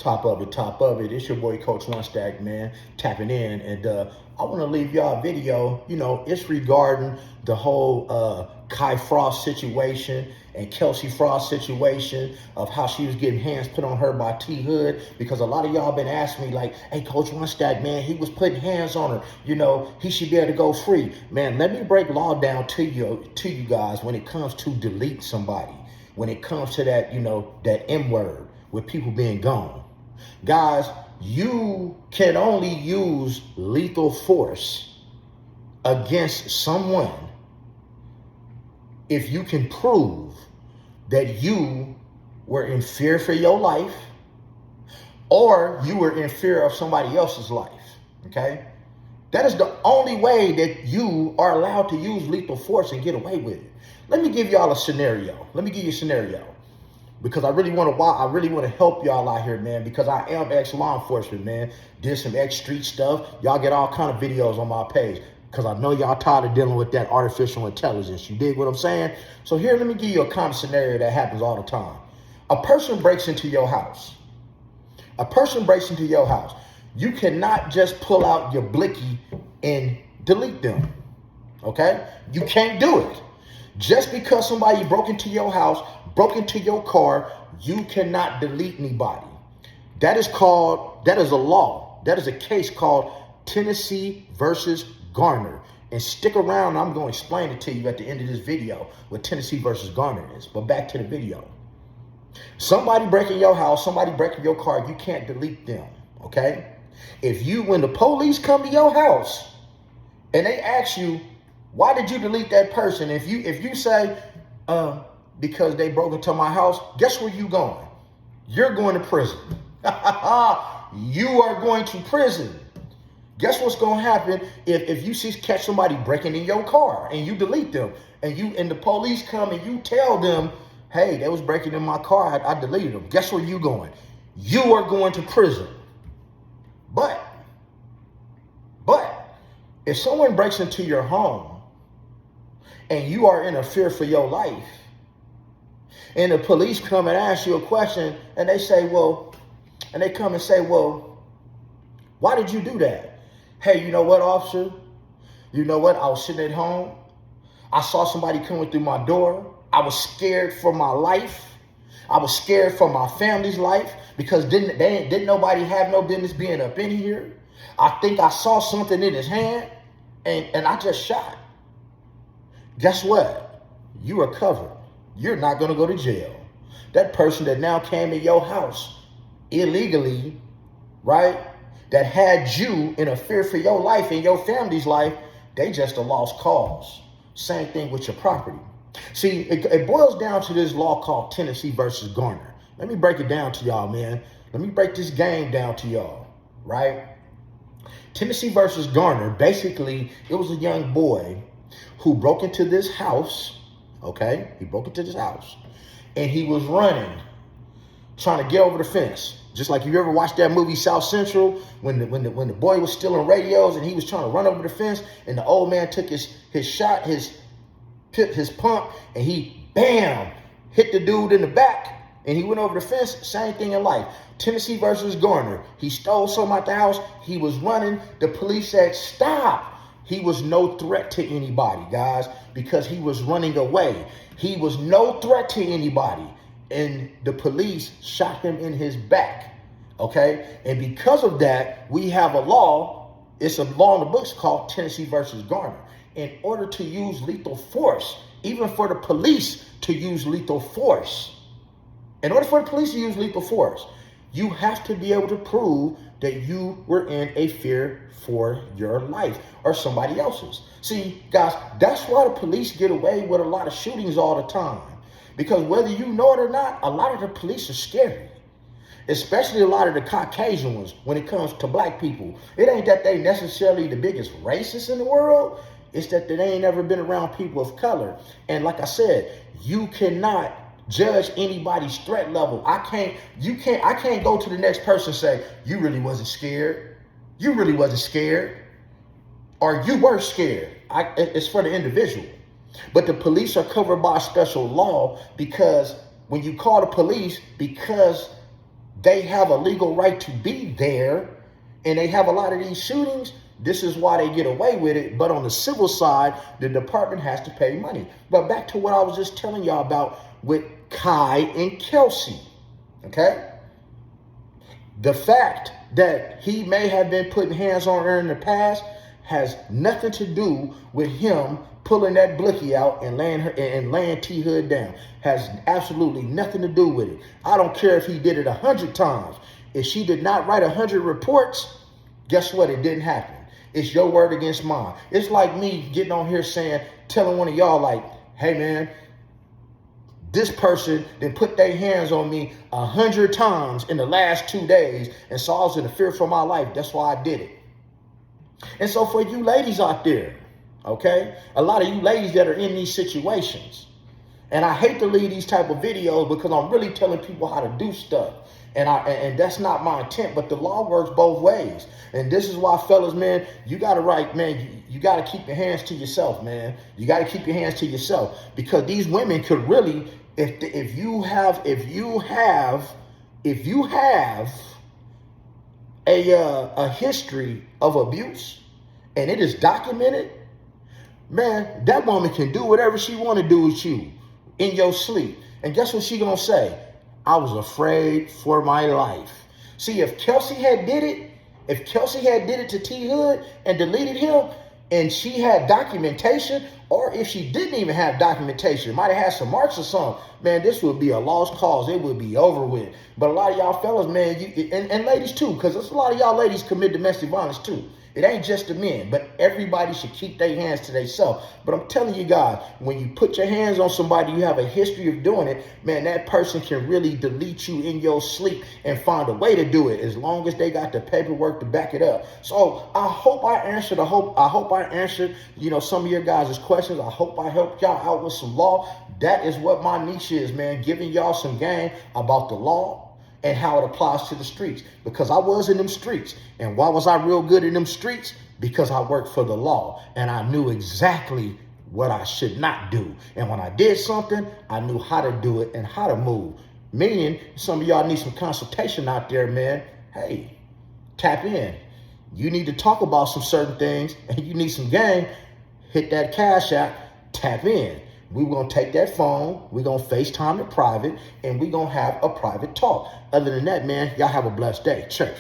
Top of it, top of it. It's your boy Coach One Stack, man, tapping in. And I want to leave y'all a video. It's regarding the whole Kai Frost situation and Kelsey Frost situation of how she was getting hands put on her by T-Hood, because a lot of y'all been asking me like, hey, Coach One Stack, man, he was putting hands on her. He should be able to go free. Man, let me break law down to you guys when it comes to delete somebody, when it comes to that, that M word with people being gone. Guys, you can only use lethal force against someone if you can prove that you were in fear for your life or you were in fear of somebody else's life, okay? That is the only way that you are allowed to use lethal force and get away with it. Let me give y'all a scenario. Let me give you a scenario, because I really want to help y'all out here, man, because I am ex-law enforcement, man. Did some ex-street stuff. Y'all get all kind of videos on my page, because I know y'all tired of dealing with that artificial intelligence. You dig what I'm saying? So here, let me give you a common scenario that happens all the time. A person breaks into your house. A person breaks into your house. You cannot just pull out your blicky and delete them, okay? You can't do it. Just because somebody broke into your house, broke into your car, you cannot delete anybody. That is a law. That is a case called Tennessee versus Garner. And stick around, I'm going to explain it to you at the end of this video what Tennessee versus Garner is. But back to the video. Somebody breaking your house, somebody breaking your car, you can't delete them, okay? When the police come to your house and they ask you, why did you delete that person? If you say, because they broke into my house, guess where you going? You're going to prison. You are going to prison. Guess what's going to happen if you catch somebody breaking in your car and you delete them and the police come and you tell them, hey, they was breaking in my car, I deleted them. Guess where you going? You are going to prison. But if someone breaks into your home and you are in a fear for your life, and the police come and ask you a question, and they come and say, well, why did you do that? Hey, you know what, officer? You know what? I was sitting at home. I saw somebody coming through my door. I was scared for my life. I was scared for my family's life, because didn't nobody have no business being up in here. I think I saw something in his hand, and I just shot. Guess what? You are covered. You're not going to go to jail. That person that now came in your house illegally, right, that had you in a fear for your life and your family's life, they just a lost cause. Same thing with your property. See, it boils down to this law called Tennessee versus Garner. Let me break it down to y'all, man. Let me break this game down to y'all, right? Tennessee versus Garner, basically, it was a young boy who broke into this house, okay? He broke into this house, and he was running, trying to get over the fence. Just like you ever watched that movie South Central, when the boy was stealing radios and he was trying to run over the fence, and the old man took his shot, his pump, and he, bam, hit the dude in the back, and he went over the fence. Same thing in life. Tennessee versus Garner. He stole something out the house. He was running. The police said, stop. He was no threat to anybody, guys, because he was running away. He was no threat to anybody. And the police shot him in his back, okay? And because of that, we have a law. It's a law in the books called Tennessee versus Garner. In order to use lethal force, even for the police to use lethal force, in order for the police to use lethal force, you have to be able to prove that you were in a fear for your life or somebody else's. See, guys, that's why the police get away with a lot of shootings all the time. Because whether you know it or not, a lot of the police are scary. Especially a lot of the Caucasian ones when it comes to black people. It ain't that they necessarily the biggest racists in the world. It's that they ain't never been around people of color. And like I said, you cannot judge anybody's threat level. I can't go to the next person and say, you really wasn't scared. You really wasn't scared. Or you were scared. It's for the individual. But the police are covered by a special law, because when you call the police, because they have a legal right to be there, and they have a lot of these shootings. This is why they get away with it. But on the civil side, the department has to pay money. But back to what I was just telling y'all about with Kai and Kelsey, okay? The fact that he may have been putting hands on her in the past has nothing to do with him pulling that blicky out and laying T-Hood down. Has absolutely nothing to do with it. I don't care if he did it 100 times. If she did not write 100 reports, guess what? It didn't happen. It's your word against mine. It's like me getting on here telling one of y'all like, hey man, this person then put their hands on me 100 times in the last 2 days, and so I was in fear for my life. That's why I did it. And so for you ladies out there, okay, a lot of you ladies that are in these situations, and I hate to leave these type of videos because I'm really telling people how to do stuff. And that's not my intent, but the law works both ways. And this is why, fellas, man, you got to you got to keep your hands to yourself, man. You got to keep your hands to yourself, because these women could really, if you have a history of abuse and it is documented, man, that woman can do whatever she want to do with you in your sleep. And guess what she gonna say? I was afraid for my life. See, if Kelsey had did it to T-Hood and deleted him, and she had documentation, or if she didn't even have documentation, might have had some marks or something, man, this would be a lost cause. It would be over with. But a lot of y'all fellas, man, and ladies too, because there's a lot of y'all ladies commit domestic violence too. It ain't just the men, but everybody should keep their hands to themselves. But I'm telling you guys, when you put your hands on somebody, you have a history of doing it, man, that person can really delete you in your sleep and find a way to do it, as long as they got the paperwork to back it up. So I hope I answered, some of your guys' questions. I hope I helped y'all out with some law. That is what my niche is, man, giving y'all some game about the law and how it applies to the streets, because I was in them streets. And why was I real good in them streets? Because I worked for the law and I knew exactly what I should not do. And when I did something, I knew how to do it and how to move. Meaning, some of y'all need some consultation out there, man. Hey, tap in. You need to talk about some certain things and you need some game. Hit that Cash App, tap in. We're going to take that phone, we're going to FaceTime it private, and we're going to have a private talk. Other than that, man, y'all have a blessed day. Church.